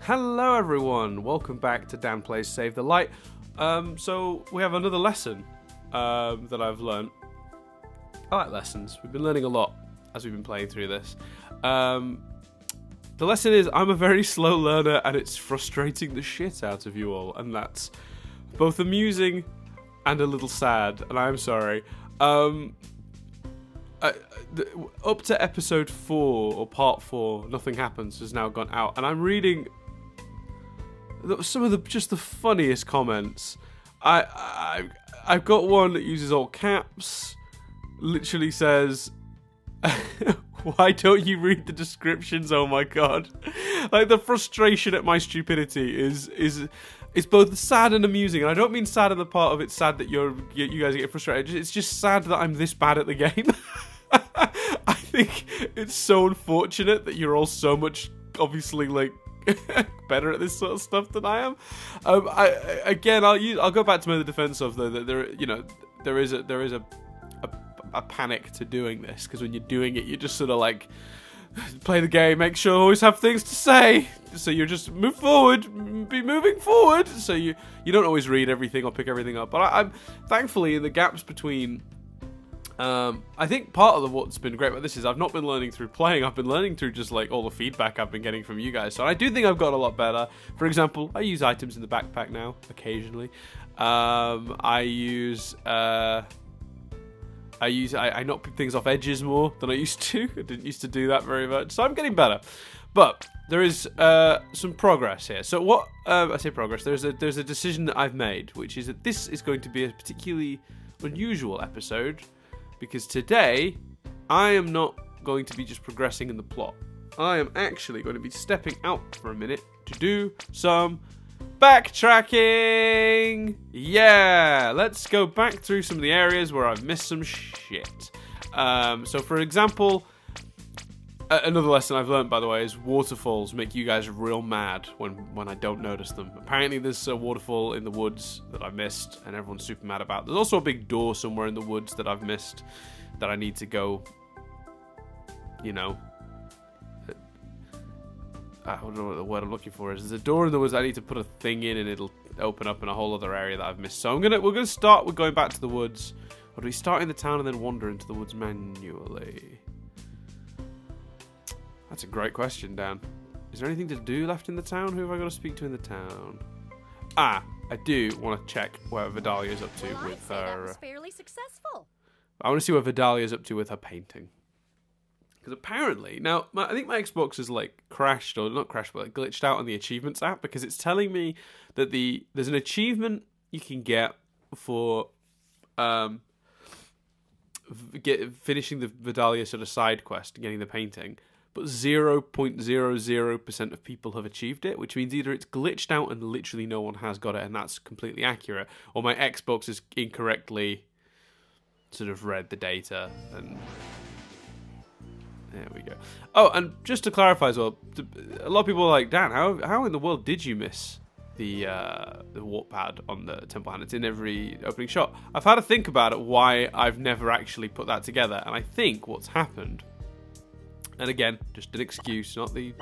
Hello everyone, welcome back to Dan Plays Save the Light. So we have another lesson that I've learned. I like lessons. We've been learning a lot as we've been playing through this. The lesson is I'm a very slow learner and it's frustrating the shit out of you all, and that's both amusing and a little sad, and I'm sorry. Up to episode 4 or part 4, Nothing Happens has now gone out, and I'm reading some of the funniest comments. I've got one that uses all caps. Literally says, "Why don't you read the descriptions? Oh my god!" Like, the frustration at my stupidity is both sad and amusing, and I don't mean sad in the part of it's sad that you guys get frustrated. It's just sad that I'm this bad at the game. I think it's so unfortunate that you're all so much, obviously, like, better at this sort of stuff than I am. I'll go back to my defense of though that there is a panic to doing this, because when you're doing it, you just sort of like play the game, make sure you always have things to say, so you just be moving forward, so you don't always read everything or pick everything up. But I'm thankfully in the gaps between. I think part of what's been great about this is I've not been learning through playing, I've been learning through just like all the feedback I've been getting from you guys. So I do think I've got a lot better. For example, I use items in the backpack now, occasionally. I knock things off edges more than I used to. I didn't used to do that very much, so I'm getting better. But there is some progress here. So what, I say progress, there's a decision that I've made, which is that this is going to be a particularly unusual episode, because today, I am not going to be just progressing in the plot. I am actually going to be stepping out for a minute to do some backtracking! Yeah! Let's go back through some of the areas where I've missed some shit. So for example, another lesson I've learned, by the way, is waterfalls make you guys real mad when I don't notice them. Apparently there's a waterfall in the woods that I missed and everyone's super mad about. There's also a big door somewhere in the woods that I've missed that I need to go, I don't know what the word I'm looking for is. There's a door in the woods I need to put a thing in and it'll open up in a whole other area that I've missed. So we're gonna start with going back to the woods. Or do we start in the town and then wander into the woods manually? That's a great question, Dan. Is there anything to do left in the town? Who have I got to speak to in the town? I do want to check where Vidalia's up to with her. That was fairly successful. I want to see what Vidalia's up to with her painting. Because apparently, now, I think my Xbox is like crashed, or not crashed, but like glitched out on the achievements app, because it's telling me that there's an achievement you can get for finishing the Vidalia sort of side quest and getting the painting. But 0.00% of people have achieved it, which means either it's glitched out and literally no one has got it, and that's completely accurate, or my Xbox has incorrectly sort of read the data, and there we go. Oh, and just to clarify as well, a lot of people are like, Dan, how in the world did you miss the warp pad on the temple hand? It's in every opening shot. I've had to think about it, why I've never actually put that together, and I think what's happened, and again, just an excuse, not the,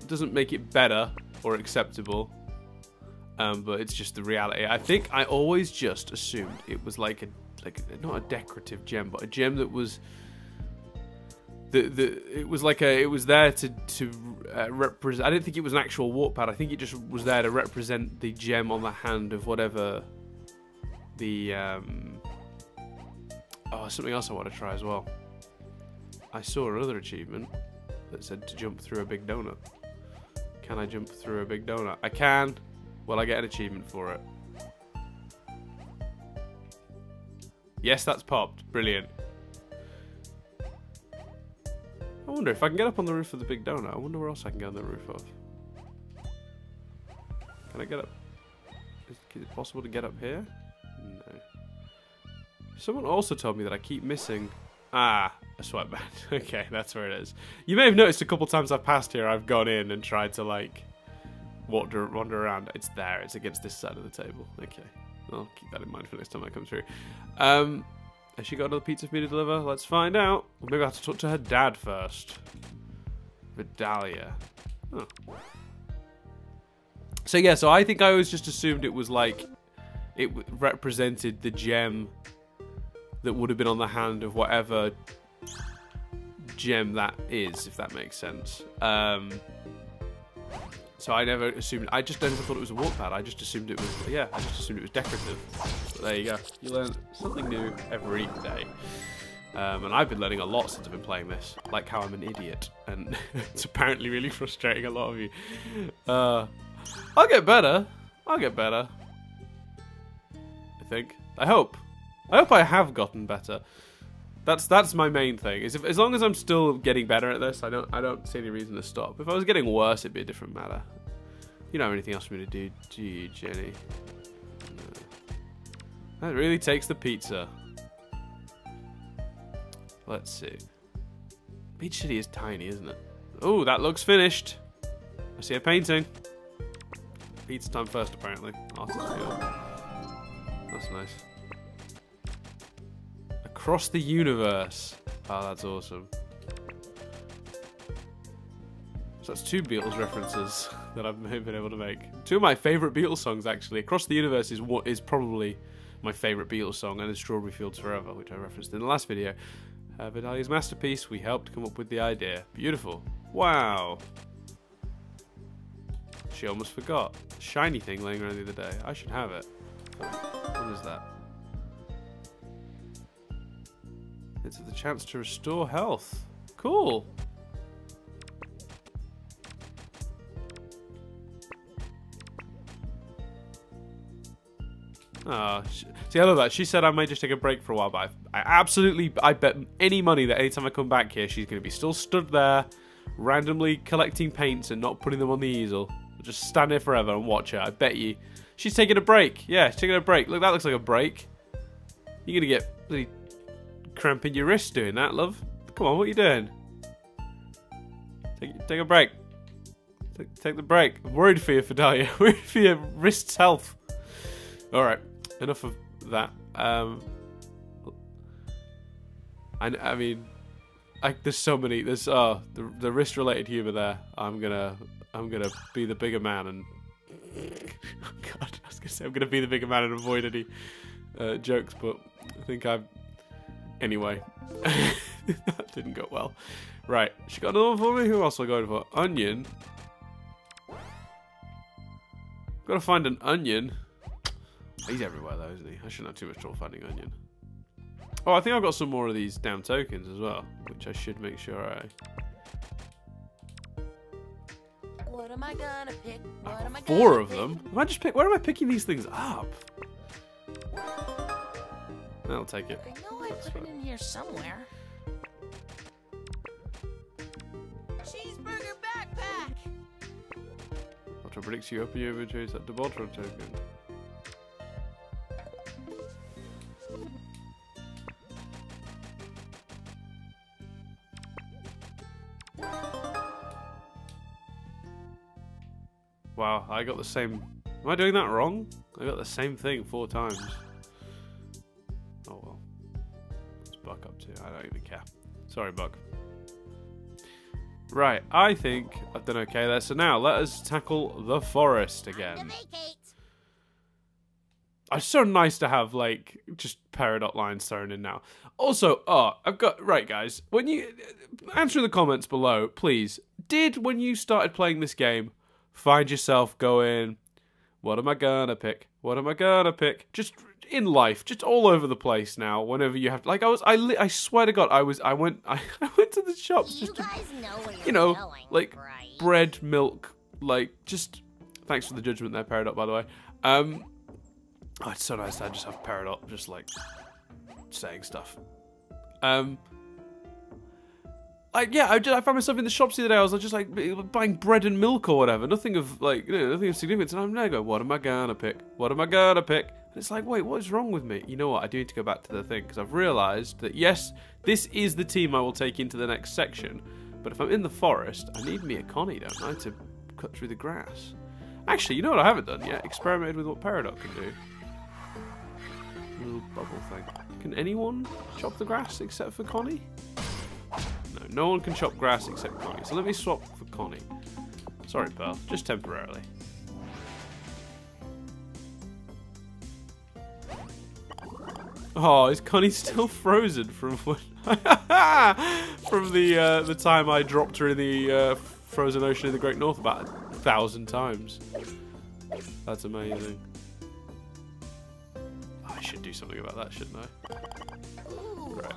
doesn't make it better or acceptable, but it's just the reality. I think I always just assumed it was like not a decorative gem, but a gem that was it was there to represent. I didn't think it was an actual warp pad. I think it just was there to represent the gem on the hand of whatever the Oh, something else I want to try as well. I saw another achievement that said to jump through a big donut. Can I jump through a big donut? I can. Will I get an achievement for it? Yes, that's popped. Brilliant. I wonder if I can get up on the roof of the big donut. I wonder where else I can get on the roof of. Can I get up? Is it possible to get up here? No. Someone also told me that I keep missing... a sweatband. Okay, that's where it is. You may have noticed a couple times I've passed here, I've gone in and tried to, like, wander around. It's there. It's against this side of the table. Okay. I'll keep that in mind for next time I come through. Has she got another pizza for me to deliver? Let's find out. Or maybe I have to talk to her dad first. Vidalia. Huh. So yeah, so I think I always just assumed it was like it represented the gem that would have been on the hand of whatever gem that is, if that makes sense. So I never assumed. I just never thought it was a warp pad. I just assumed it was. Yeah, I just assumed it was decorative. But there you go. You learn something new every day. And I've been learning a lot since I've been playing this. Like how I'm an idiot, and it's apparently really frustrating a lot of you. I'll get better. I'll get better. I think. I hope. I hope I have gotten better. That's my main thing. Is as long as I'm still getting better at this, I don't see any reason to stop. If I was getting worse, it'd be a different matter. You don't have anything else for me to do, do you, Jenny? No. That really takes the pizza. Let's see. Beach City is tiny, isn't it? Oh, that looks finished. I see a painting. Pizza time first, apparently. Artist field. That's nice. Across the universe. Oh, that's awesome. So that's 2 Beatles references that I've been able to make. 2 of my favourite Beatles songs, actually. Across the Universe is what is probably my favourite Beatles song, and then Strawberry Fields Forever, which I referenced in the last video. Vidalia's masterpiece. We helped come up with the idea. Beautiful. Wow. She almost forgot. Shiny thing laying around the other day. I should have it. What is that? It's the chance to restore health. Cool. Oh, see, I love that. She said I might just take a break for a while, but I bet any money that anytime I come back here, she's going to be still stood there, randomly collecting paints and not putting them on the easel. I'll just stand here forever and watch her. I bet you. She's taking a break. Yeah, she's taking a break. Look, that looks like a break. You're going to get bloody cramping your wrist doing that, love. Come on, what are you doing? Take a break. Take the break. I'm worried for you, Vidalia. Worried for your wrist's health. Alright, enough of that. I mean, there's so many. There's the wrist-related humor there. I'm gonna be the bigger man and oh God, I was gonna say I'm gonna be the bigger man and avoid any jokes, but I think anyway. That didn't go well. Right, she got another one for me. Who else am I going for? Onion. Gotta find an onion. He's everywhere though, isn't he? I shouldn't have too much trouble finding onion. Oh, I think I've got some more of these damn tokens as well, which I should make sure I... What am I gonna pick? What am I gonna 4 of them? Where am I picking these things up? I'll take it. I know I put it in here somewhere. Cheeseburger backpack! Ultra predicts you open your inventory is that the Voltron token. Wow, I got the same... Am I doing that wrong? I got the same thing 4 times. Oh well. What's Buck up to? I don't even care. Sorry, Buck. Right, I think I've done okay there. So now, let us tackle the forest again. It's so nice to have, like, just Peridot lines thrown in now. Also, I've got... Right, guys. When you... Answer in the comments below, please. When you started playing this game, find yourself going, what am I gonna pick? What am I gonna pick? Just in life, just all over the place now. Whenever you have, like, I swear to God, I went to the shops just to, you know, like bread, milk, like just. Thanks for the judgment there, Peridot, by the way. Oh, it's so nice to just have Peridot just like saying stuff. Like, yeah, I found myself in the shops the other day. I was just like buying bread and milk or whatever. Nothing of like, nothing of significance. And I'm there going, what am I gonna pick? What am I gonna pick? And it's like, wait, what is wrong with me? You know what? I do need to go back to the thing because I've realised that yes, this is the team I will take into the next section. But if I'm in the forest, I need me a Connie, don't I, to cut through the grass. Actually, you know what I haven't done yet? Experimented with what Peridot can do. A little bubble thing. Can anyone chop the grass except for Connie? No, no one can chop grass except Connie. So let me swap for Connie. Sorry, Pearl. Just temporarily. Oh, is Connie still frozen from when from the time I dropped her in the frozen ocean in the Great North about 1,000 times? That's amazing. Oh, I should do something about that, shouldn't I? Ooh, Right,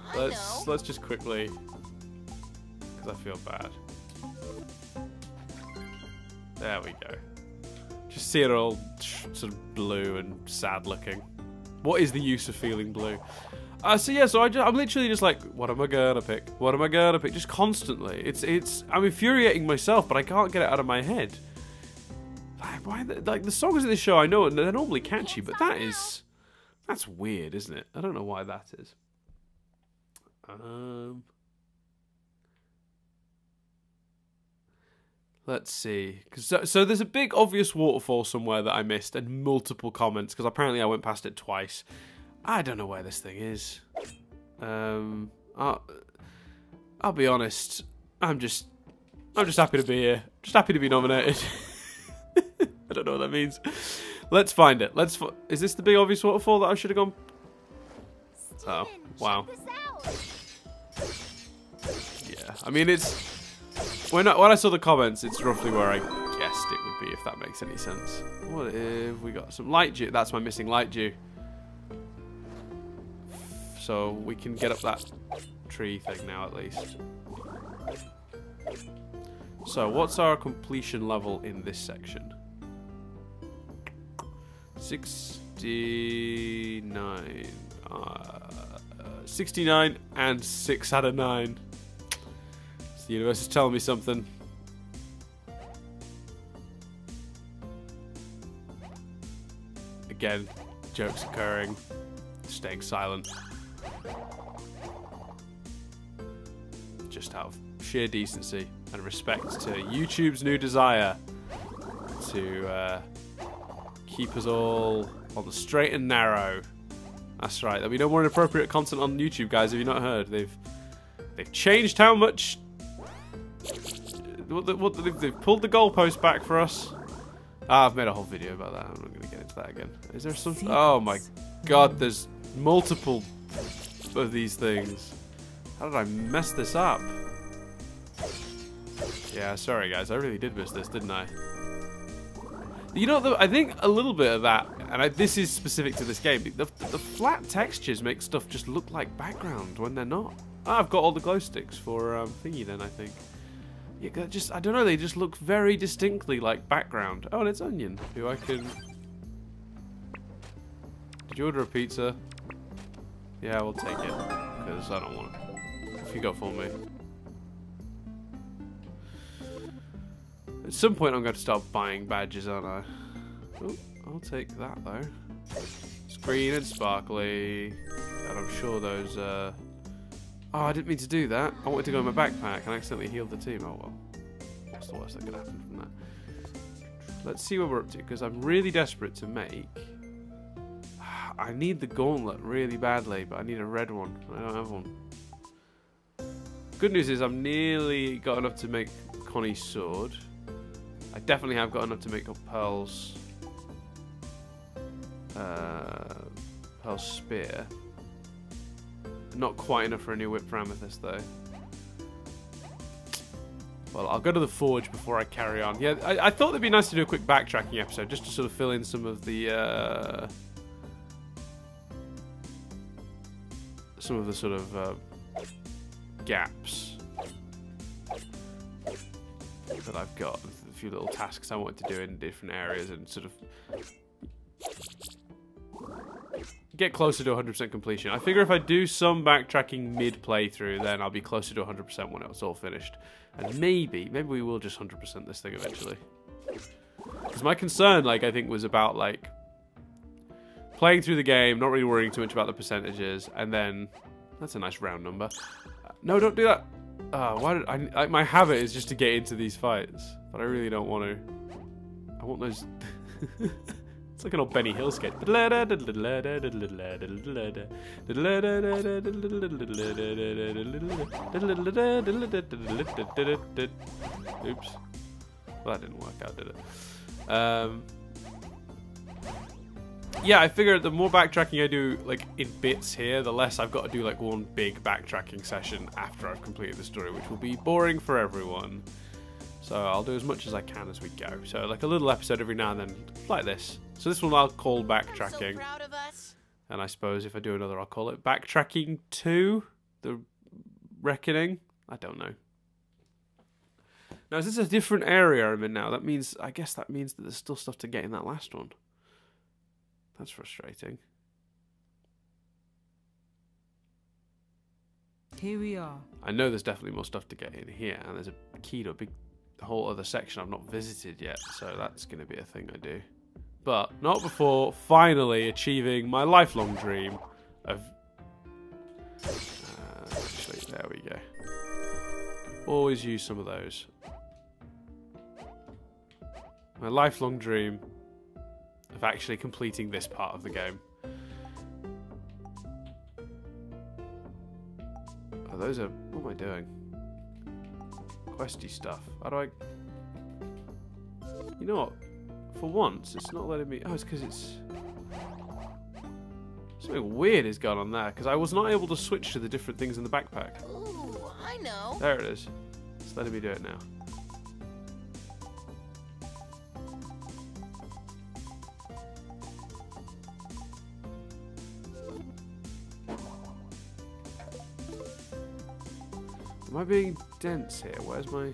let's just quickly, because I feel bad. There we go. Just see it all sort of blue and sad looking. What is the use of feeling blue? So yeah, so I'm literally just like, what am I gonna pick? What am I gonna pick? Just constantly. I'm infuriating myself, but I can't get it out of my head. Like the songs in this show, I know they're normally catchy, but that's weird, isn't it? I don't know why that is. Let's see. So there's a big obvious waterfall somewhere that I missed and multiple comments because apparently I went past it twice. I don't know where this thing is. I'll be honest. I'm just happy to be here. Just happy to be nominated. I don't know what that means. Let's find it. Is this the big obvious waterfall that I should have gone? Oh, wow. Yeah, I mean when I saw the comments, it's roughly where I guessed it would be, if that makes any sense. What if we got some light dew? That's my missing light dew. So we can get up that tree thing now at least. So what's our completion level in this section? 69. 69 and 6 out of 9. The universe is telling me something. Again, jokes occurring. Staying silent. Just out of sheer decency and respect to YouTube's new desire to keep us all on the straight and narrow. That's right. There'll be no more inappropriate content on YouTube, guys. Have you not heard? They've changed how much. They've pulled the goalpost back for us. I've made a whole video about that. I'm not going to get into that again. Is there some? Oh my god, there's multiple of these things. How did I mess this up? Yeah, sorry guys, I really did miss this, didn't I? You know, I think a little bit of that, and this is specific to this game, the flat textures make stuff just look like background when they're not. I've got all the glow sticks for thingy then, I think. Yeah, I don't know, they just look very distinctly like background. Oh, and it's Onion, who I can... Did you order a pizza? Yeah, we'll take it, because I don't want it. If you got for me. At some point I'm going to start buying badges, aren't I? Oh, I'll take that though. It's green and sparkly. And I'm sure those... Oh, I didn't mean to do that. I wanted to go in my backpack and I accidentally healed the team. Oh well. What's the worst that could happen from that? Let's see where we're up to, because I'm really desperate to make... I need the gauntlet really badly, but I need a red one. I don't have one. Good news is I've nearly got enough to make Connie's sword. I definitely have got enough to make up Pearl's spear. Not quite enough for a new whip for Amethyst though. Well, I'll go to the forge before I carry on. Yeah, I thought it'd be nice to do a quick backtracking episode just to sort of fill in some of the sort of gaps that I've got. A few little tasks I wanted to do in different areas and sort of get closer to 100% completion. I figure if I do some backtracking mid-playthrough, then I'll be closer to 100% when it's all finished. And maybe we will just 100% this thing eventually. Because my concern, like, I think was about, like, playing through the game, not really worrying too much about the percentages, and then... That's a nice round number. No, don't do that! Why did my habit is just to get into these fights, but I really don't want to. I want those... It's like an old Benny Hill sketch. Oops. Well, that didn't work out, did it? Yeah, I figure the more backtracking I do, like, in bits here, the less I've got to do, like, one big backtracking session after I've completed the story, which will be boring for everyone. So I'll do as much as I can as we go. So, like, a little episode every now and then, like this. So this one I'll call Backtracking. So proud of us. And I suppose if I do another, I'll call it Backtracking 2? The Reckoning? I don't know. Now, is this a different area I'm in now? That means, I guess that means that there's still stuff to get in that last one. That's frustrating. Here we are. I know there's definitely more stuff to get in here, and there's a key to a big whole other section I've not visited yet, so that's going to be a thing I do. But not before finally achieving my lifelong dream of... actually, there we go. Always use some of those. My lifelong dream of actually completing this part of the game. Oh, those are... What am I doing? Questy stuff. How do I... You know what? For once, it's not letting me... Oh, it's because it's... Something weird has gone on there, because I was not able to switch to the different things in the backpack. Ooh, I know. There it is. It's letting me do it now. Am I being dense here? Where's my...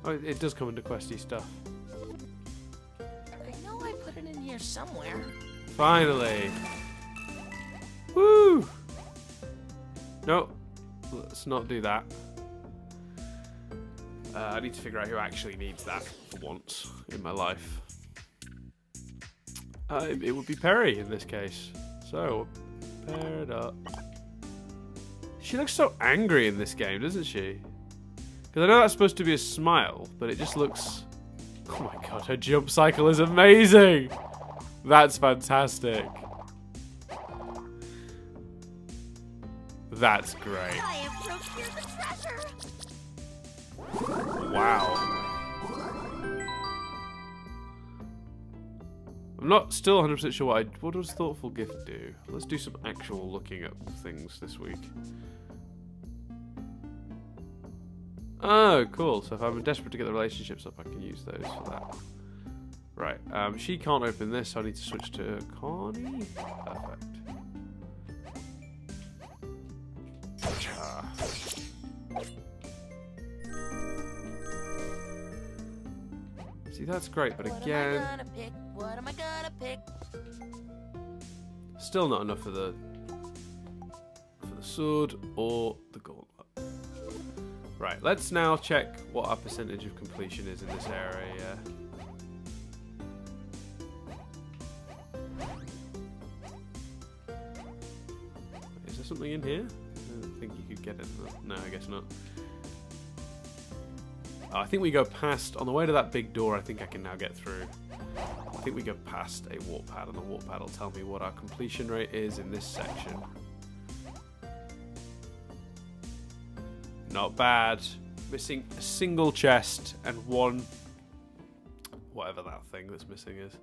Oh, it does come into questy stuff. I know I put it in here somewhere. Finally! Woo! No, let's not do that. I need to figure out who actually needs that for once in my life. It would be Perry in this case. So, pair it up. She looks so angry in this game, doesn't she? Because I know that's supposed to be a smile, but it just looks... Oh my god, her jump cycle is amazing! That's fantastic. That's great. I have procured the treasure. Wow. I'm not still 100% sure what does Thoughtful Gift do? Let's do some actual looking at things this week. Oh, cool. So if I'm desperate to get the relationships up, I can use those for that. Right. She can't open this, so I need to switch to Connie. Perfect. See, that's great, but again... What am I gonna pick? Still not enough for the sword or the gauntlet. Right, let's now check what our percentage of completion is in this area. Is there something in here? I don't think you could get it. No, I guess not. Oh, I think we go past, on the way to that big door, I think I can now get through. I think we go past a warp pad, and the warp pad will tell me what our completion rate is in this section. Not bad. Missing a single chest and one... whatever that thing that's missing is.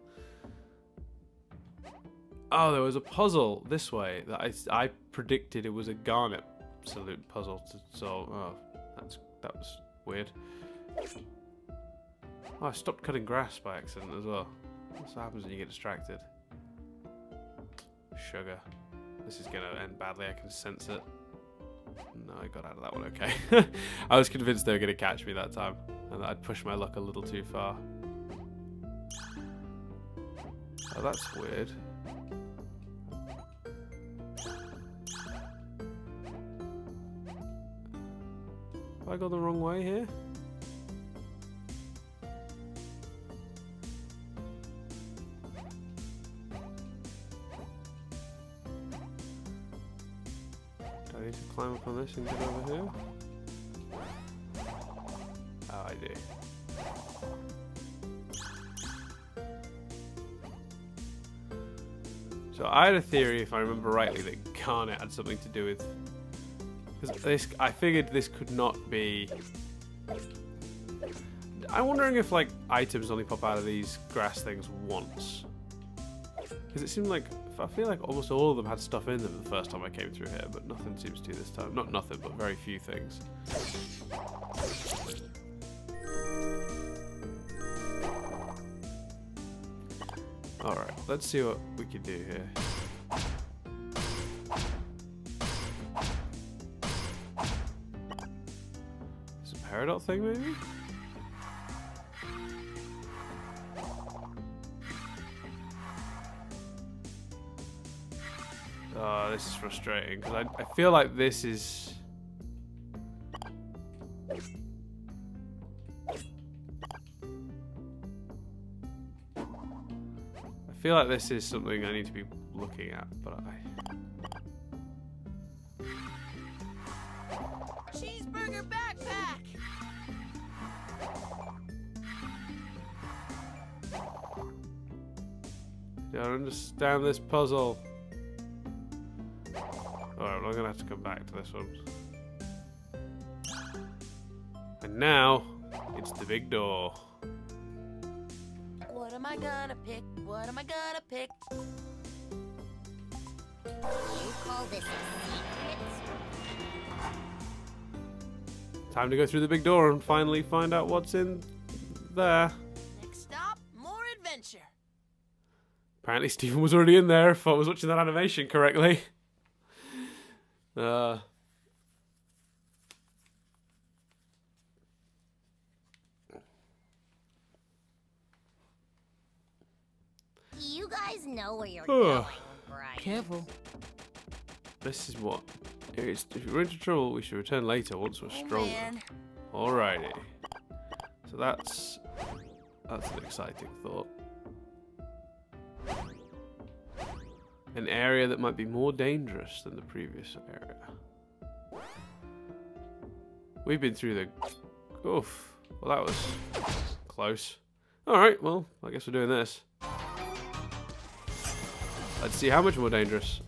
Oh, there was a puzzle this way that I predicted it was a garnet salute puzzle to solve. Oh, that was weird. Oh, I stopped cutting grass by accident as well. That's what happens when you get distracted. Sugar. This is going to end badly, I can sense it. No, I got out of that one okay. I was convinced they were going to catch me that time, and that I'd pushed my luck a little too far. Oh, that's weird. Have I gone the wrong way here? Do I need to climb up on this and get over here? Oh, I do. So I had a theory, if I remember rightly, that Garnet had something to do with... Because this, I figured this could not be... I'm wondering if, like, items only pop out of these grass things once. Because it seemed like... I feel like almost all of them had stuff in them the first time I came through here, but nothing seems to this time. Not nothing, but very few things. Alright, let's see what we can do here. Is it a peridot thing, maybe? Oh, this is frustrating, because I feel like this is... I feel like this is something I need to be looking at, but Cheeseburger backpack. I don't understand this puzzle. Alright, I'm gonna have to come back to this one. And now, it's the big door. What am I gonna pick? What am I gonna pick? You call this a secret? Time to go through the big door and finally find out what's in there. Next stop, more adventure. Apparently Stephen was already in there if I was watching that animation correctly. You guys know where you're going, right? Careful. This is what... If we're into trouble, we should return later once we're stronger. Man. Alrighty. So that's an exciting thought. An area that might be more dangerous than the previous area. We've been through the... Oof. Well, that was close. Alright, well, I guess we're doing this. Let's see how much more dangerous.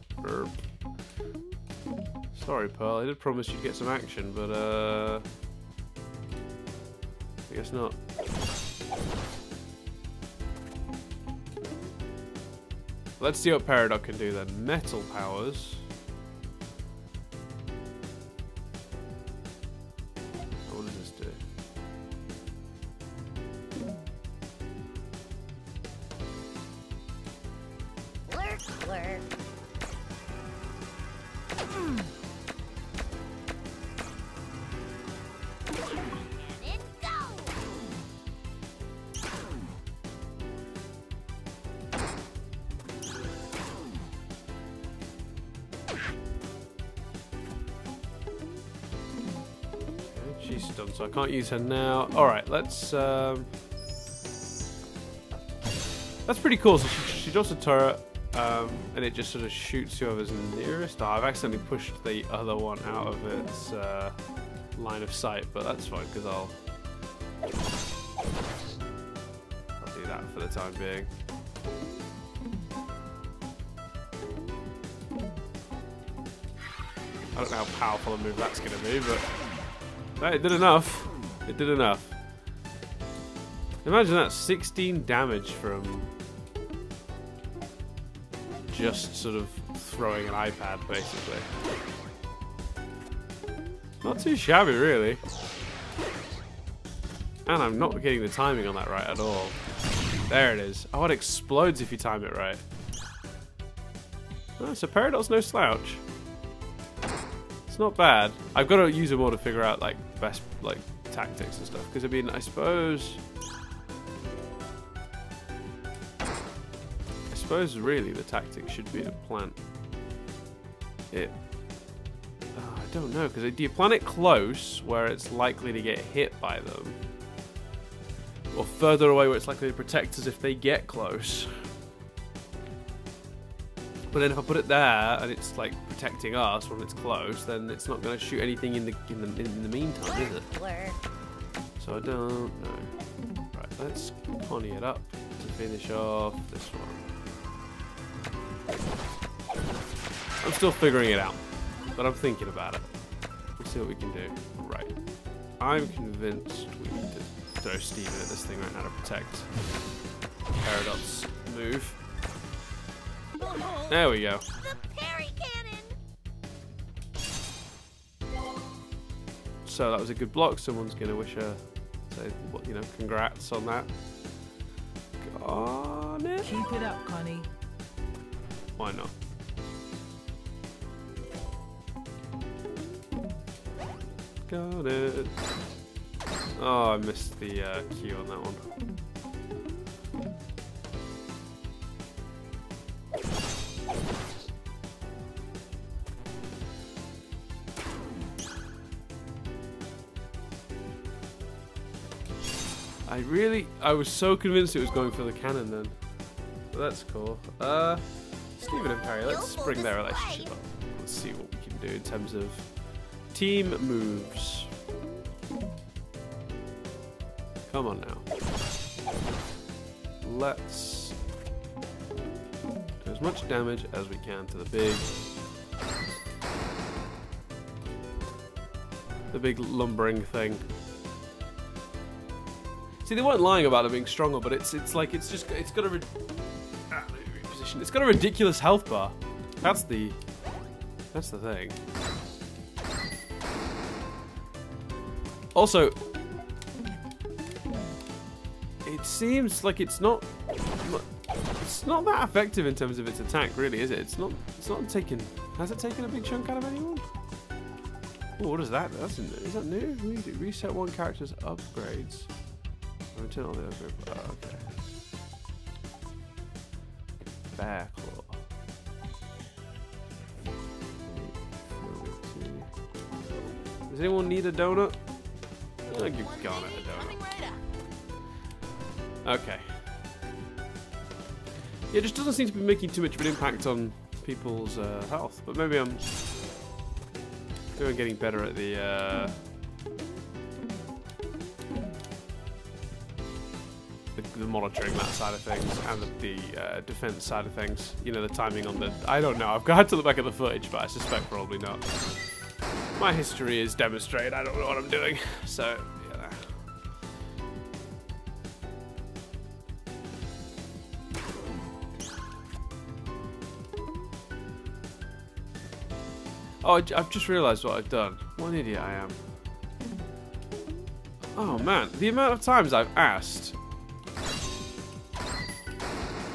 Sorry, Pearl. I did promise you'd get some action, but I guess not. Let's see what Peridot can do then. Metal powers. What does this do? Lurk, lurk. And it goes. She's stunned, so I can't use her now. Alright, let's... That's pretty cool. So she drops a turret, and it just sort of shoots whoever's nearest. Oh, I've accidentally pushed the other one out of its line of sight, but that's fine, because I'll do that for the time being. I don't know how powerful a move that's going to be, but... It did enough. It did enough. Imagine that, 16 damage from just sort of throwing an iPad, basically. Not too shabby, really. And I'm not getting the timing on that right at all. There it is. Oh, it explodes if you time it right. Oh, so Peridot's no slouch. It's not bad. I've got to use them all to figure out like best like tactics and stuff. Because I mean, I suppose really the tactic should be to plant it. Oh, I don't know, because do you plant it close where it's likely to get hit by them, or further away where it's likely to protect us if they get close? But then if I put it there and it's like protecting us when it's close, then it's not going to shoot anything in the meantime, is it? So I don't know. Right, let's pony it up to finish off this one. I'm still figuring it out, but I'm thinking about it. Let's see what we can do. Right. I'm convinced we need to throw Steven at this thing right now to protect Paradox move. There we go. The parry cannon. So that was a good block. Someone's gonna wish her, say, you know, congrats on that. On it. Keep it up, Connie. Why not? Got it. Oh, I missed the cue on that one. I was so convinced it was going for the cannon then. But that's cool. Steven and Perry, let's bring their relationship up. Let's see what we can do in terms of team moves. Come on now. Let's do as much damage as we can to the big lumbering thing. See, they weren't lying about it being stronger, but it's got a it's got a ridiculous health bar. That's the thing. Also, it seems like it's not that effective in terms of its attack, really, is it? It's not taken. Has it taken a big chunk out of anyone? Oh, what is that? Is that new? Reset one character's upgrades. Return all the other. Oh, okay. Bear claw. Does anyone need a donut? I'll give Garnet a donut. Okay. Yeah, it just doesn't seem to be making too much of an impact on people's health, but maybe I'm getting better at the monitoring that side of things and the defense side of things. You know, the timing on the... I don't know. I've got to look back at the footage, but I suspect probably not. My history is demonstrated. I don't know what I'm doing. So, yeah. Oh, I've just realised what I've done. What an idiot I am. Oh, man. The amount of times I've asked...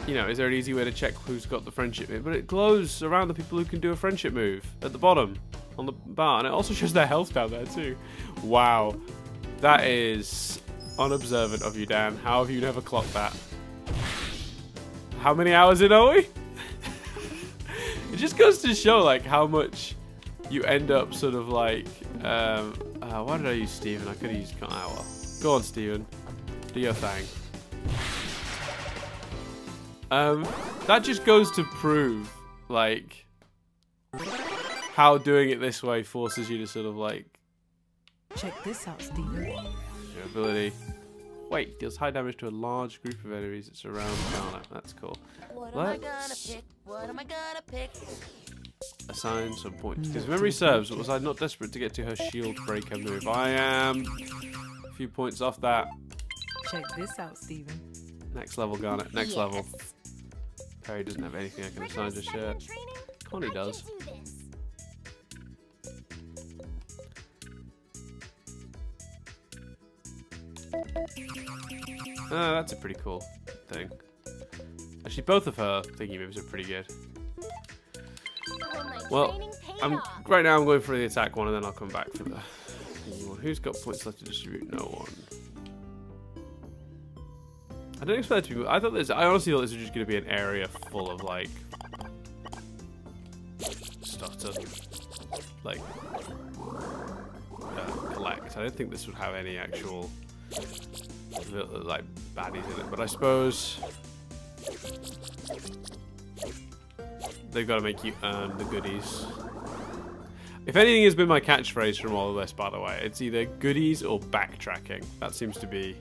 You know, is there an easy way to check who's got the friendship move? But it glows around the people who can do a friendship move at the bottom on the bar, and it also shows their health down there too. Wow, that is unobservant of you, Dan. How have you never clocked that? How many hours in are we? It just goes to show like how much you end up sort of like. Why did I use Steven? I could have used. Oh well. Go on, Steven. Do your thing. That just goes to prove, like, how doing it this way forces you to sort of, like... Check this out, Steven. Your ability. Wait, deals high damage to a large group of enemies that surround Garnet. That's cool. What am I gonna pick? What am I gonna pick? Assign some points. Because memory serves, was I not desperate to get to her shield breaker move? I am. A few points off that. Check this out, Steven. Next level, Garnet. Next level. Perry doesn't have anything I can assign just yet. Connie does. Ah, that's a pretty cool thing. Actually, both of her thingy moves are pretty good. Well, right now I'm going for the attack one, and then I'll come back for the thingy one. Who's got points left to distribute? No one. I didn't expect it to be. I honestly thought this was just going to be an area full of like stuff to like collect. I didn't think this would have any actual like baddies in it, but I suppose they've got to make you earn the goodies. If anything has been my catchphrase from all of this, by the way, it's either goodies or backtracking. That seems to be.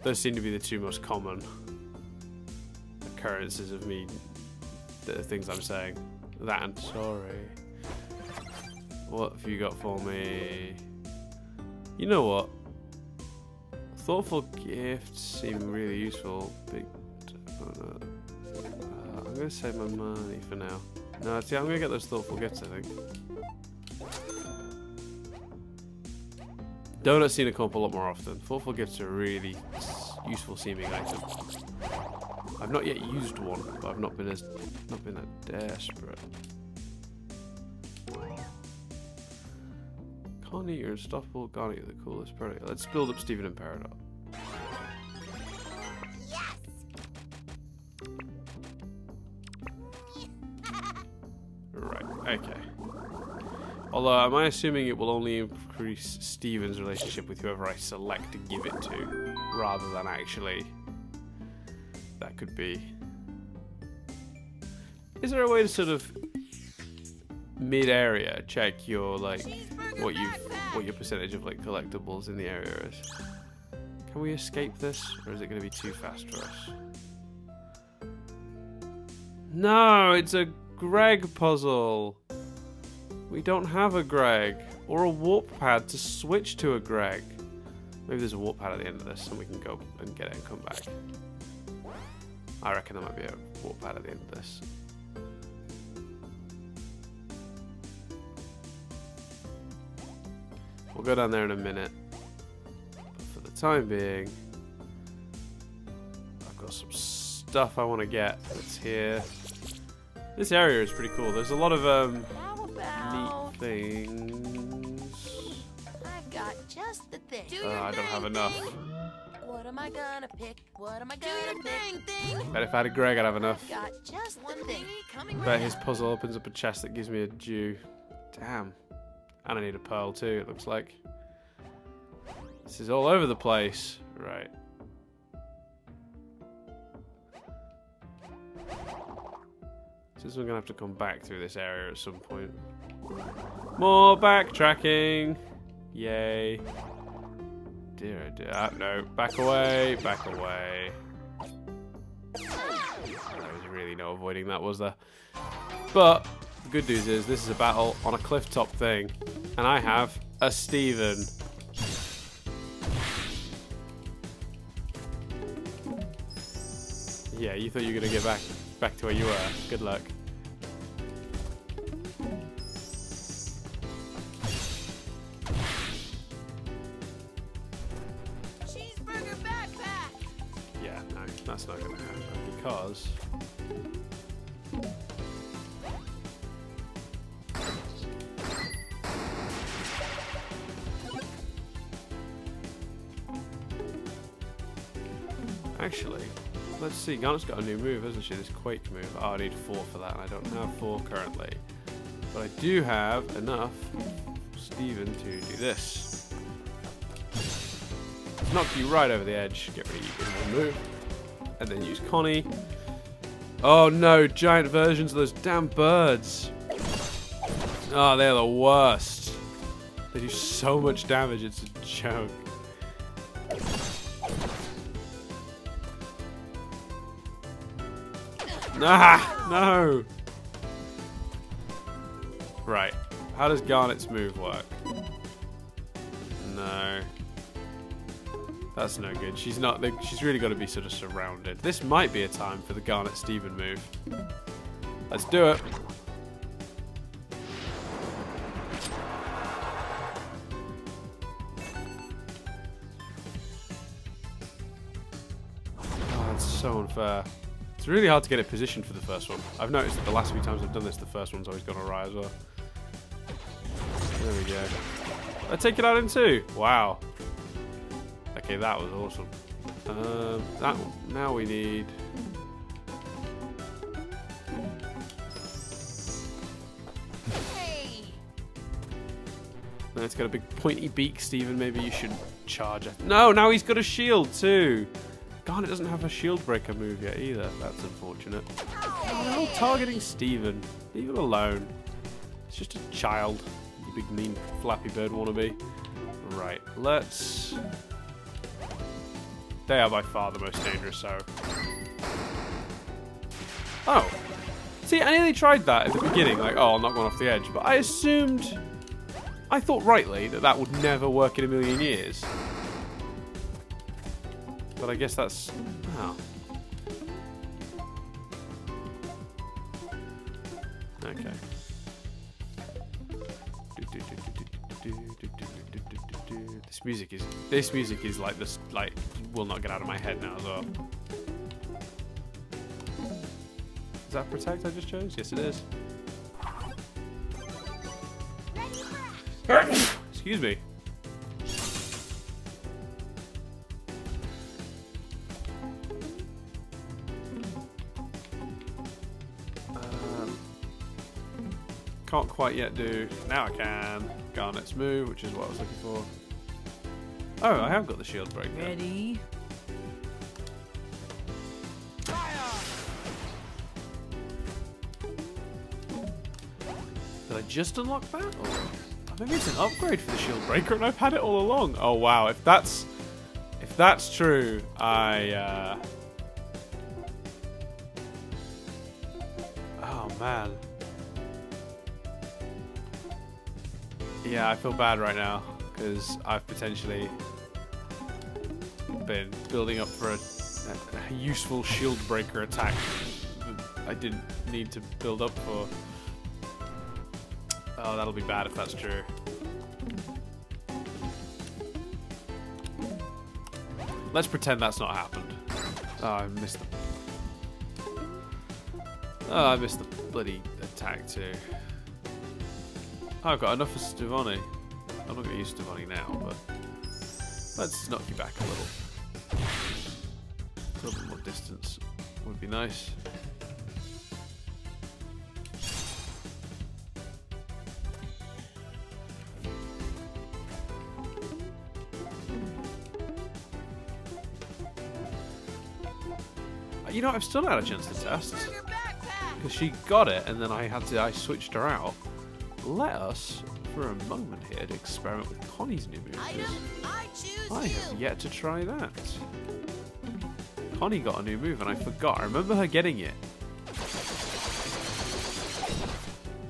Those seem to be the two most common occurrences of me the things I'm saying. That and sorry. What have you got for me? You know what? Thoughtful gifts seem really useful. Big. I'm gonna save my money for now. No, see, I'm gonna get those thoughtful gifts, I think. Donuts seem to come up a lot more often. Thoughtful gifts are a really useful seeming item. I've not yet used one, but I've not been that desperate. Connie, you're unstoppable. Connie, you're the coolest predator. Let's build up Stephen and Peridot. Right, okay. Although, am I assuming it will only increase Stephen's relationship with whoever I select to give it to, rather than actually... That could be... Is there a way to sort of mid-area check your, like, what your percentage of, like, collectibles in the area is? Can we escape this, or is it going to be too fast for us? No, it's a Greg puzzle. We don't have a Greg or a warp pad to switch to a Greg. Maybe there's a warp pad at the end of this and we can go and get it and come back. I reckon there might be a warp pad at the end of this. We'll go down there in a minute. But for the time being, I've got some stuff I want to get that's here. This area is pretty cool. There's a lot of neat things. I've got just the thing. I don't have enough. What am I gonna pick? What am I gonna pick? Bet if I had a Greg, I'd have enough. Got just one thing. Coming Bet his puzzle opens up a chest that gives me a dew. Damn. And I need a pearl too, it looks like. This is all over the place. Right. Since we're going to have to come back through this area at some point. More backtracking! Yay. Dear, oh dear. No, back away, back away. There was really no avoiding that, was there? But the good news is this is a battle on a clifftop thing. And I have a Stephen. Yeah, you thought you were going to get back to where you were. Good luck. Cheeseburger backpack. Yeah, no, that's not going to happen because... Actually... Let's see, Garnet's got a new move, hasn't she? This Quake move. Oh, I need 4 for that, and I don't have 4 currently. But I do have enough for Stephen to do this. Let's knock you right over the edge, get rid of you in one move. And then use Connie. Oh no, giant versions of those damn birds. Oh, they're the worst. They do so much damage, it's a joke. Ah, no! Right. How does Garnet's move work? No. That's no good. She's not. She's really got to be sort of surrounded. This might be a time for the Garnet Stephen move. Let's do it. Oh, that's so unfair. It's really hard to get it positioned for the first one. I've noticed that the last few times I've done this, the first one's always gone awry as well. There we go. I take it out in 2. Wow. Okay, that was awesome. Now we need... Hey. No, it's got a big pointy beak, Stephen. Maybe you should charge it. No, now he's got a shield too. Garnet doesn't have a shield breaker move yet either. That's unfortunate. Oh, they're all targeting Stephen. Leave him alone. It's just a child. You big mean Flappy Bird wannabe. Right, let's... They are by far the most dangerous, so... Oh! See, I nearly tried that at the beginning, like, oh, I'm not going off the edge, but I thought rightly that that would never work in a million years. But I guess that's... Oh. Okay. This music is like this, like, will not get out of my head now as well. Is that protect I just chose? Yes, it is. Excuse me. Can't quite yet do. Now I can. Garnet's move, which is what I was looking for. Oh, I have got the shield break there. Ready? Did I just unlock that? Or maybe it's an upgrade for the shield breaker and I've had it all along. Oh wow, if that's true, oh man. Yeah, I feel bad right now because I've potentially been building up for a useful shield breaker attack that I didn't need to build up for. Oh, that'll be bad if that's true. Let's pretend that's not happened. Oh, I missed the bloody attack too. Oh, I've got enough for Stevoni. I'm not going to use Stevoni now, but let's knock you back a little. A little bit more distance would be nice. You know, I've still not had a chance to test because she got it, and then I switched her out. Let us, for a moment here, to experiment with Connie's new move. I have yet to try that. Connie got a new move, and I forgot. I remember her getting it.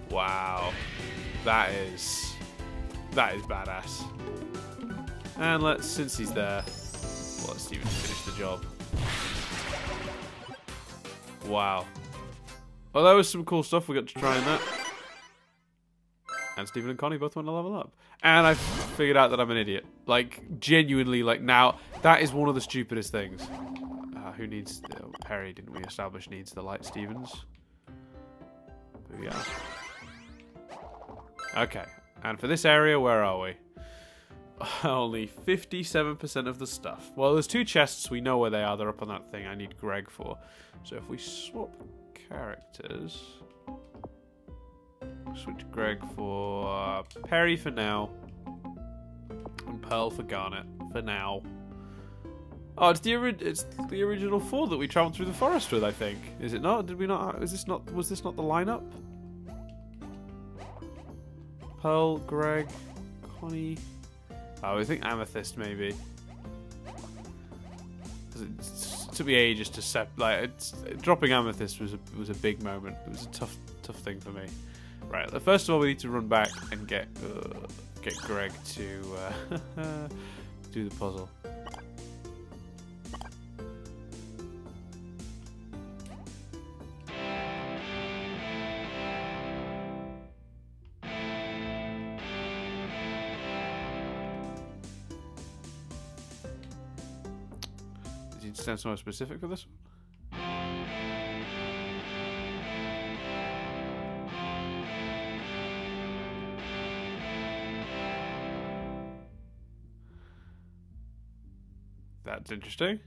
Wow, that is badass. And since he's there, let's Steven finish the job. Wow. Well, that was some cool stuff we got to try in that. And Stephen and Connie both want to level up. And I've figured out that I'm an idiot. Like, genuinely, like, now, that is one of the stupidest things. Who needs... Perry, didn't we establish, needs the light Stevens? Yeah. Okay. And for this area, where are we? Only 57% of the stuff. Well, there's 2 chests. We know where they are. They're up on that thing I need Greg for. So if we swap characters... Switch Greg for Perry for now. And Pearl for Garnet for now. Oh, it's the original 4 that we travelled through the forest with, I think. Is it not? Did we not? Was this not the lineup? Pearl, Greg, Connie... Oh, I think Amethyst maybe. It took me ages to dropping Amethyst was a big moment. It was a tough thing for me. Right. First of all, we need to run back and get Greg to do the puzzle. Stand somewhere specific for this one? That's interesting.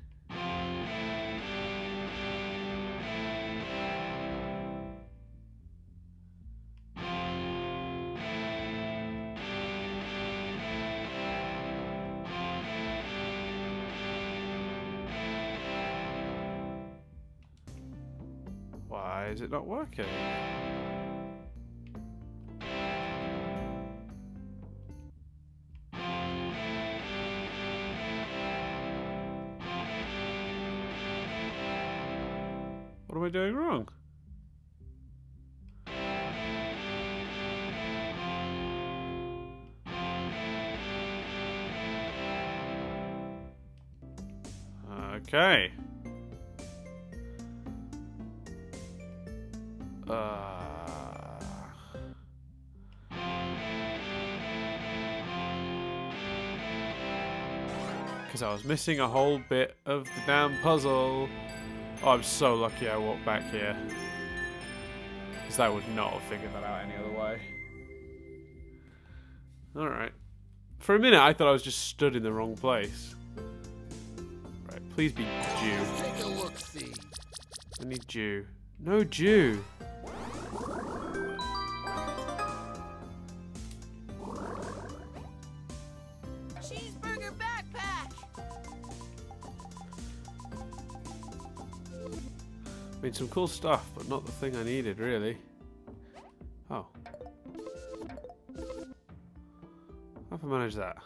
Why is it not working? What am I doing wrong? Okay. Because I was missing a whole bit of the damn puzzle. Oh, I'm so lucky I walked back here. Because I would not have figured that out any other way. Alright. For a minute, I thought I was just stood in the wrong place. Right, please be Jew. Take a look-see. I need Jew. No Jew. Cheeseburger backpack. I mean, some cool stuff, but not the thing I needed, really. Oh. How have I managed that?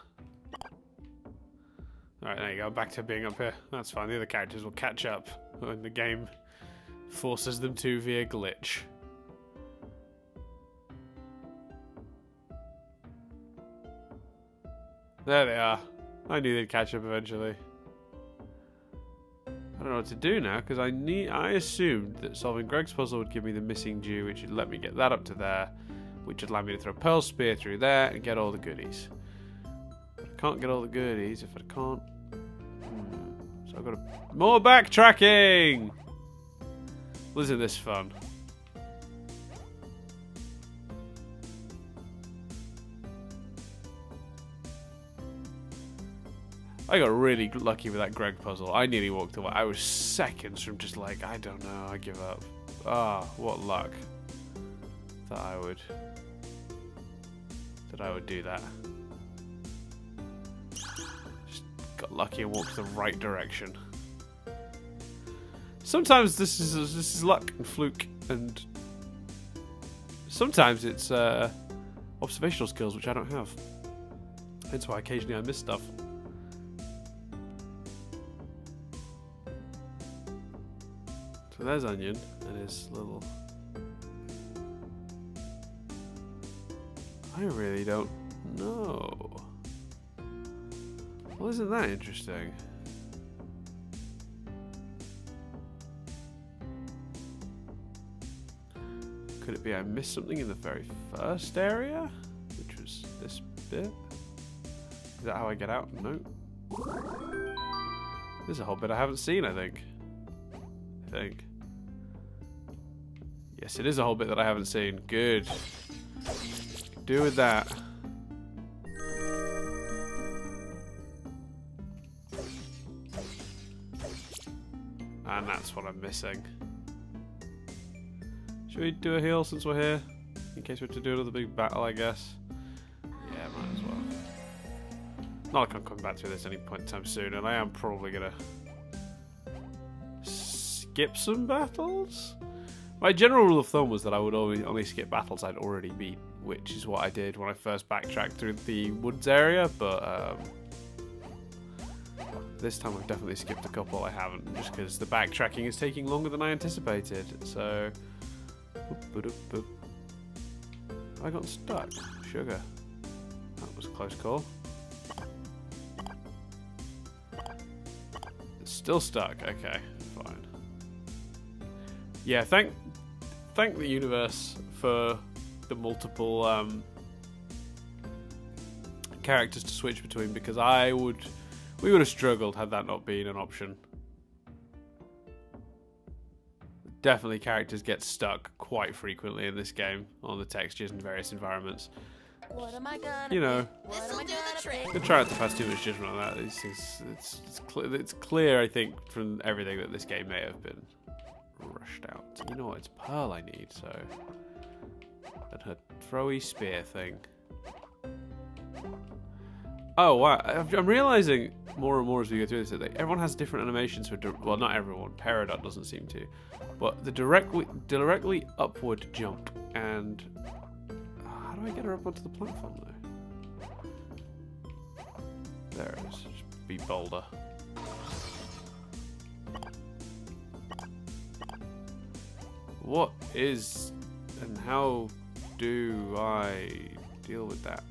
Alright, there you go. Back to being up here. That's fine. The other characters will catch up when the game forces them to via glitch. There they are. I knew they'd catch up eventually. I don't know what to do now, because I assumed that solving Greg's puzzle would give me the missing Jew, which would let me get that up to there, which would allow me to throw Pearl Spear through there and get all the goodies. But I can't get all the goodies if I can't. So I've got to... More backtracking! Well, isn't this fun? I got really lucky with that Greg puzzle. I nearly walked away. I was seconds from just like, I don't know, I give up. Ah, what luck that I would do that. Just got lucky and walked the right direction. Sometimes this is luck and fluke, and sometimes it's observational skills, which I don't have. Hence why occasionally I miss stuff. So there's Onion and his little... I really don't know. Well, isn't that interesting? Could it be I missed something in the very first area? Which was this bit? Is that how I get out? No. There's a whole bit I haven't seen, I think. Yes, it is a whole bit that I haven't seen. Good. Do with that. And that's what I'm missing. Should we do a heal since we're here? In case we have to do another big battle, I guess. Yeah, might as well. Not like I'm coming back to this any point in time soon, and I am probably gonna skip some battles. My general rule of thumb was that I would only skip battles I'd already beat, which is what I did when I first backtracked through the woods area, but this time I've definitely skipped a couple I haven't, just because the backtracking is taking longer than I anticipated, so... I got stuck. Sugar. That was a close call. It's still stuck. Okay, fine. Yeah, thank the universe for the multiple characters to switch between, because we would have struggled had that not been an option. Definitely characters get stuck quite frequently in this game on the textures and various environments. What am I gonna You know, This'll do the trick. I try not to pass too much judgment on that. These things, it's clear, I think, from everything that this game may have been rushed out. You know what? It's Pearl I need, so... And her throwy spear thing. Oh, wow. I'm realizing more and more as we go through this that everyone has different animations for... Well, not everyone. Peridot doesn't seem to. But the directly upward jump and... How do I get her up onto the platform, though? There it is. Just be bolder. What is... And how do I deal with that?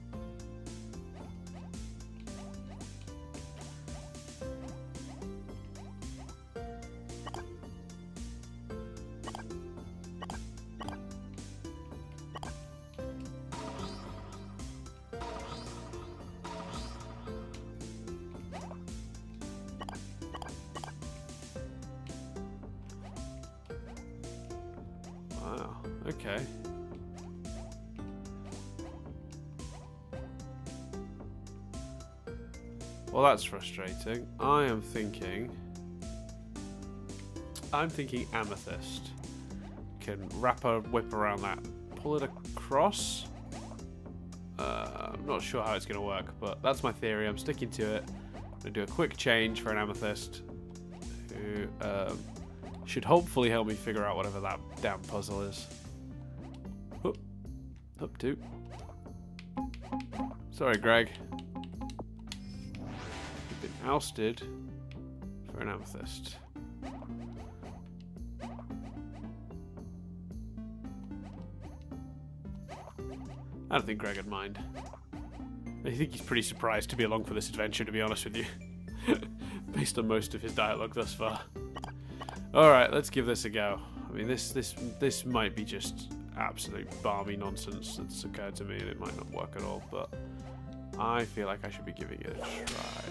Okay. Well, that's frustrating. I'm thinking amethyst. Can wrap a whip around that, pull it across. I'm not sure how it's going to work, but that's my theory. I'm sticking to it. I'm going to do a quick change for an amethyst, who should hopefully help me figure out whatever that damn puzzle is. Up to. Sorry, Greg. You've been ousted for an amethyst. I don't think Greg would mind. I think he's pretty surprised to be along for this adventure, to be honest with you. Based on most of his dialogue thus far. Alright, let's give this a go. I mean, this might be just absolute balmy nonsense that's occurred to me, and it might not work at all, but I feel like I should be giving it a try.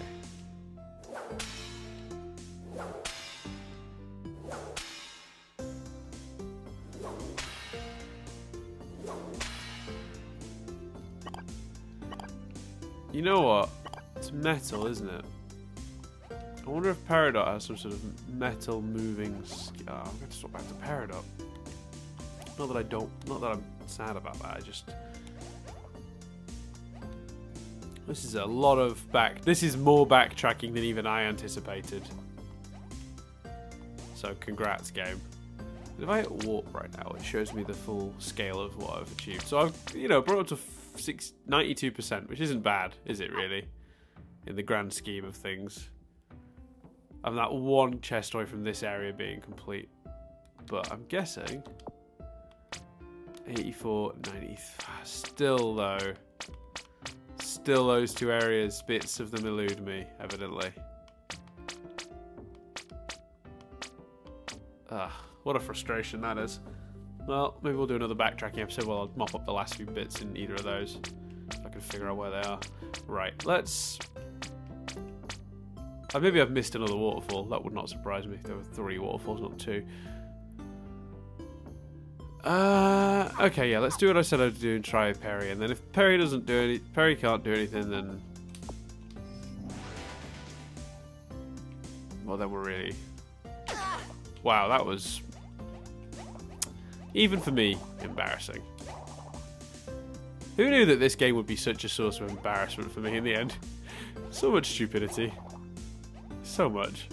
You know what? It's metal, isn't it? I wonder if Peridot has some sort of metal moving I'm going to swap back to Peridot. Not that I'm sad about that, I just... This is a lot of this is more backtracking than even I anticipated. So congrats, game. If I hit warp right now, it shows me the full scale of what I've achieved. So I've, brought it up to 92%, which isn't bad, is it really? In the grand scheme of things. I'm that one chest away from this area being complete. But I'm guessing 84, 90. Still though. Still those two areas, bits of them elude me, evidently. What a frustration that is. Well, maybe we'll do another backtracking episode where I'll mop up the last few bits in either of those. If I can figure out where they are. Right, let's... maybe I've missed another waterfall. That would not surprise me if there were 3 waterfalls, not 2. Okay, yeah, let's do what I said I'd do and try Perry. And then if Perry can't do anything, then... Well, then we're really... Wow, that was... Even for me, embarrassing. Who knew that this game would be such a source of embarrassment for me in the end? So much stupidity. So much.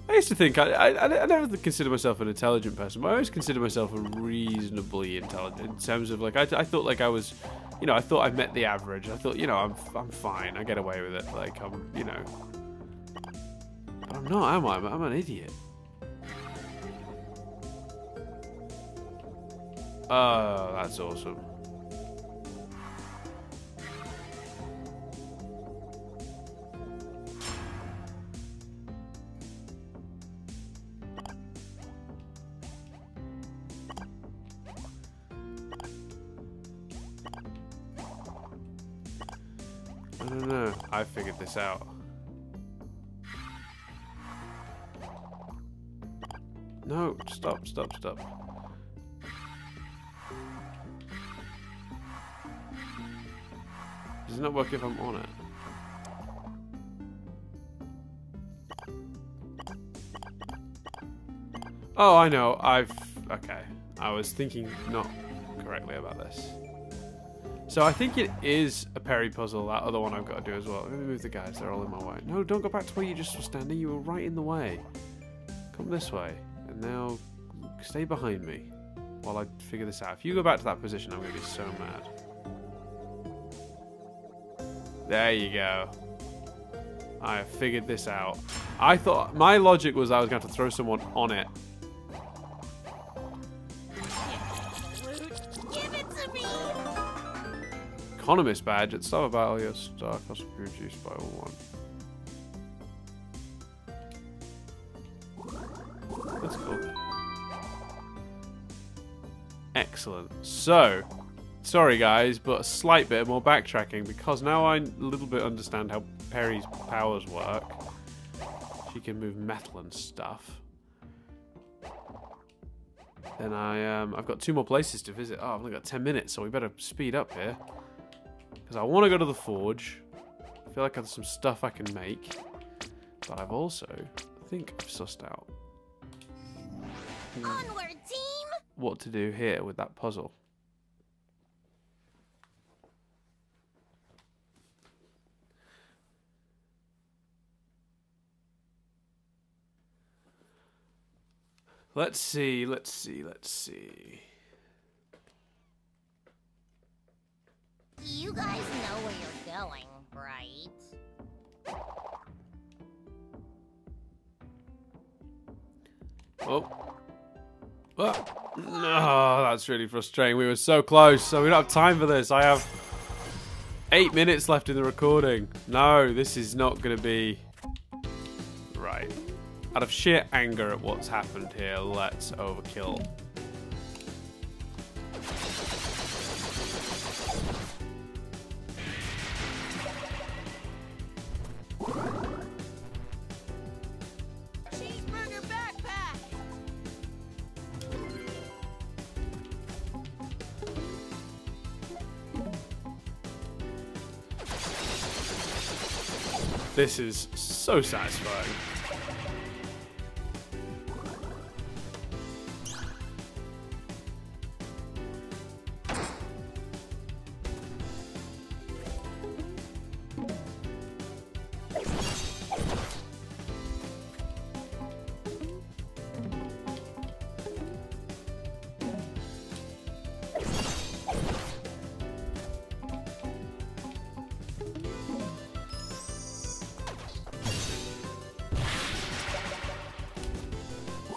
I used to think, I never consider myself an intelligent person, but I always consider myself a reasonably intelligent in terms of, like, I thought like I was, I thought I met the average. I thought, I'm fine, I get away with it, like, I'm, But I'm not, am I? I'm an idiot. Oh, that's awesome. I don't know. I figured this out. No, stop. Does it not work if I'm on it? Oh, I know. Okay. I was thinking not correctly about this. So I think it is a Perry puzzle, that other one I've got to do as well. Let me move the guys, they're all in my way. No, don't go back to where you just were standing, you were right in the way. Come this way, and now stay behind me while I figure this out. If you go back to that position, I'm going to be so mad. There you go. I have figured this out. I thought, my logic was I was going to have to throw someone on it. Give it to me! Economist badge. At start of battle, your star cost will be reduced by 1. That's cool. Excellent. So, sorry guys, but a slight bit more backtracking because now I a little bit understand how Perry's powers work. She can move metal and stuff. then I've got 2 more places to visit. Oh, I've only got 10 minutes, so we better speed up here. Because I want to go to the forge. I feel like there's some stuff I can make. But I've also, I think I've sussed out Onward, team! what to do here with that puzzle. Let's see. You guys know where you're going, right? Oh. Oh. No, that's really frustrating. We were so close, so we don't have time for this. I have 8 minutes left in the recording. No, this is not going to be right. Out of sheer anger at what's happened here, let's overkill. Cheeseburger backpack. This is so satisfying.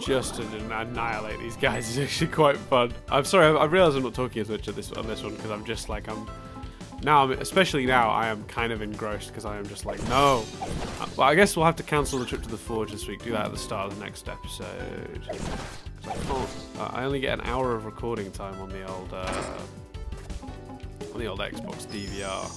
Just to annihilate these guys is actually quite fun. I'm sorry, I realise I'm not talking as much on this one because I'm just like especially now I am kind of engrossed because I am just like no. Well, I guess we'll have to cancel the trip to the forge this week. Do that at the start of the next episode. 'Cause I can't. I only get an hour of recording time on the old Xbox DVR.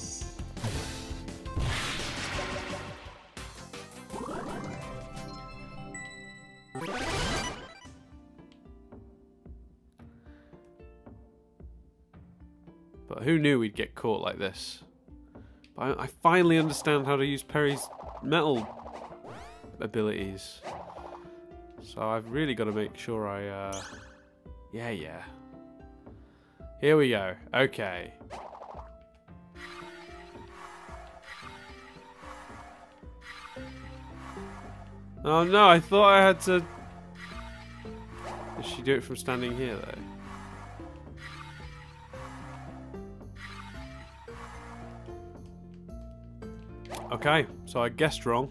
But who knew we'd get caught like this? But I finally understand how to use Perry's metal abilities. So I've really got to make sure I... Yeah. Here we go. Okay. Oh no, I thought I had to... Does she do it from standing here though? Okay, so I guessed wrong.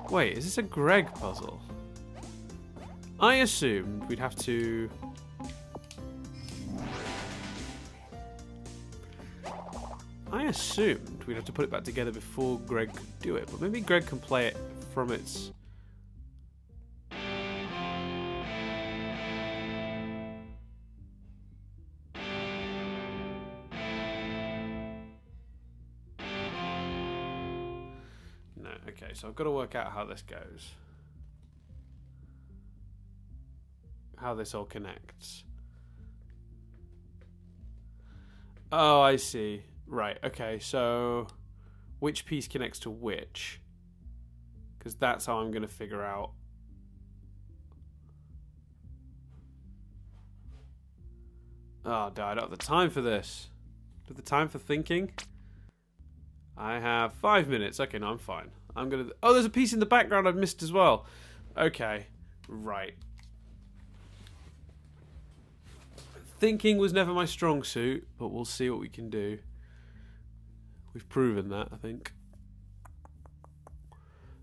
Wait, is this a Greg puzzle? I assumed we'd have to... put it back together before Greg could do it, but maybe Greg can play it from its... No, okay, so I've got to work out how this goes. How this all connects. Oh, I see. Right, okay, so which piece connects to which? Because that's how I'm going to figure out. Oh, I don't have the time for this. Do I have the time for thinking? I have 5 minutes. Okay, no, I'm fine. I'm going to... Oh, there's a piece in the background I've missed as well. Okay, right. Thinking was never my strong suit, but we'll see what we can do. We've proven that, I think.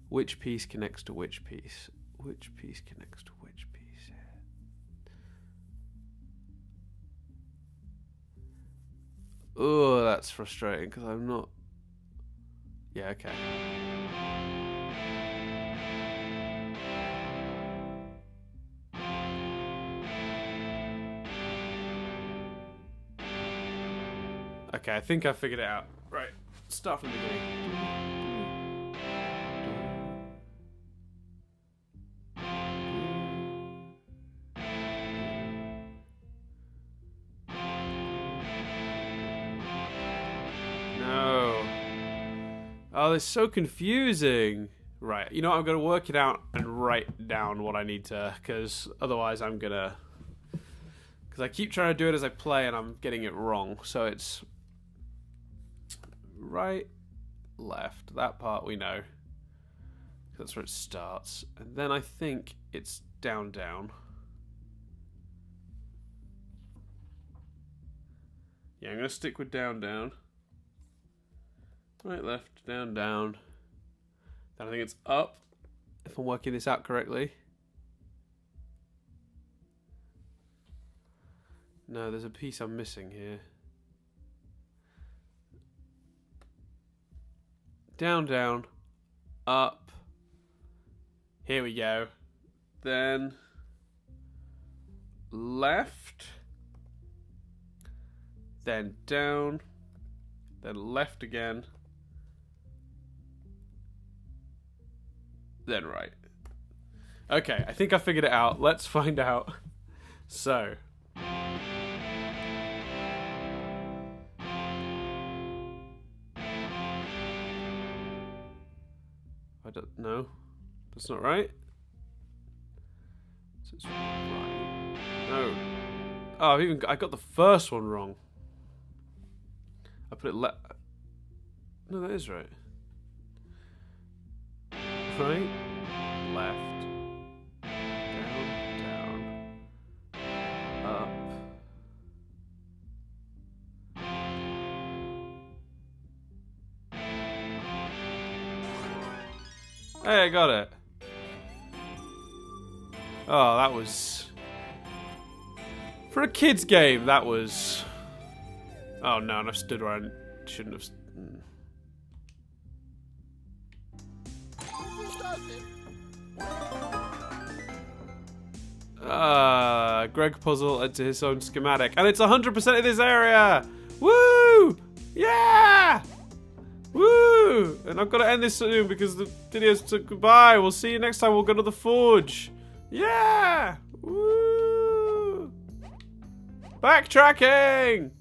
Which piece connects to which piece? Which piece connects to which piece? Oh, that's frustrating because I'm not... Yeah, okay. Okay, I think I figured it out. Right, start from the beginning. Oh, it's so confusing. Right, you know what? I'm going to work it out and write down what I need to, because otherwise I'm going to... Because I keep trying to do it as I play and I'm getting it wrong. So it's right, left. That part we know. That's where it starts. And then I think it's down, down. Yeah, I'm going to stick with down, down. Right, left, down, down. Then I think it's up, if I'm working this out correctly. No, there's a piece I'm missing here. Down, down, up. Here we go. Then left. Then down. Then left again. Then right. Okay, I think I figured it out. Let's find out. So. I don't know. That's not right. So it's right. No. Oh, I got the first one wrong. I put it left. No, that is right. Right, left, down, down, up. Hey, I got it. Oh, that was... For a kid's game, that was... Oh no, and I stood where I shouldn't have... Greg puzzle into his own schematic. And it's 100% in this area! Woo! Yeah! Woo! And I've got to end this soon because the video's took goodbye. We'll see you next time. We'll go to the forge. Yeah! Woo! Backtracking!